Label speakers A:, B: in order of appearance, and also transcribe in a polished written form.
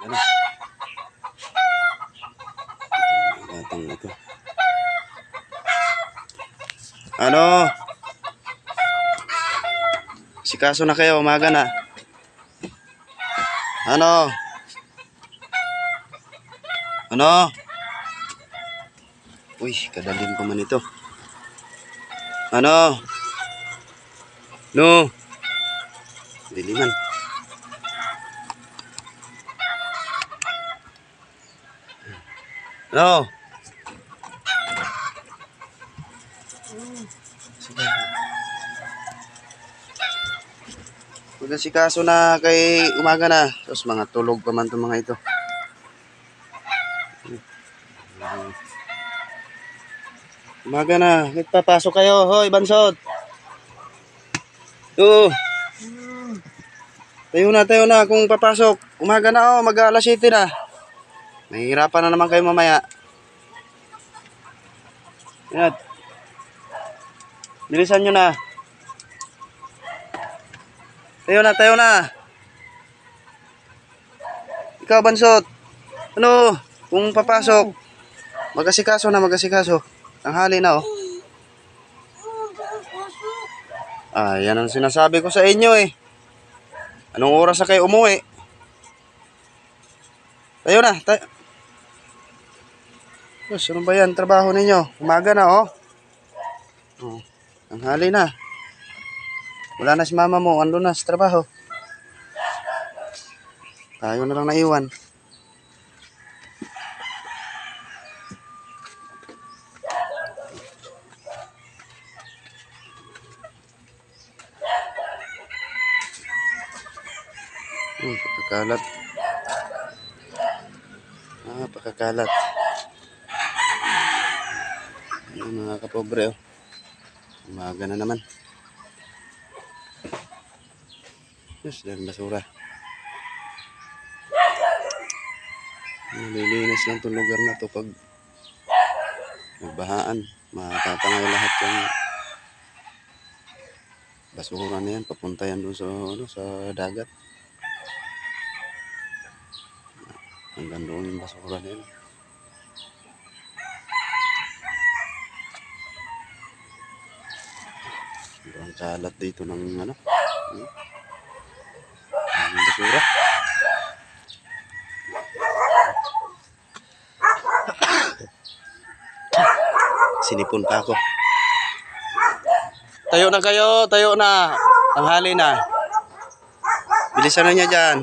A: Ano? Batang na to. Ano? Sikaso na kayo, umaga na. Ano? Ano? Uy, kadalim pa man ito. Ano? No? Diliman. Ano? Magasikaso na kay umaga na. Tapos mga tulog pa man itong mga ito. Umaga na. Nagpapasok kayo. Hoy, Bansot. Oo. Tayo na kung papasok. Umaga na oh. Mag-alas 7 na. Mahihirapan na naman kayo mamaya. Yan. Bilisan nyo na. Tayo na. Ikaw, Bansot. Ano? Kung papasok. Magasikaso na, magasikaso. Tanghali na, oh. Ah, yan ang sinasabi ko sa inyo, eh. Anong oras na kayo umuwi? Tayo na, tayo. Yes, ano ba yan? Trabaho ninyo. Umaga na, oh. Oh, tanghali na. Wala na si mama mo. Ando na sa trabaho. Tayo na lang naiwan. Pakakalat. Pakakalat. Ayun mga kapobre, oh. Umaga na naman. Yes, dahil basura. Nililinis lang itong lugar na to pag nagbahaan. Matatangay lahat yung basura na yan. Papunta yan doon sa, sa dagat. Hanggang doon yung basura na yan. Ang kalat dito ng basura. Sinipon pa ako. Tayo na kayo, tayo na. Tanghali na. Bilisan na niya dyan.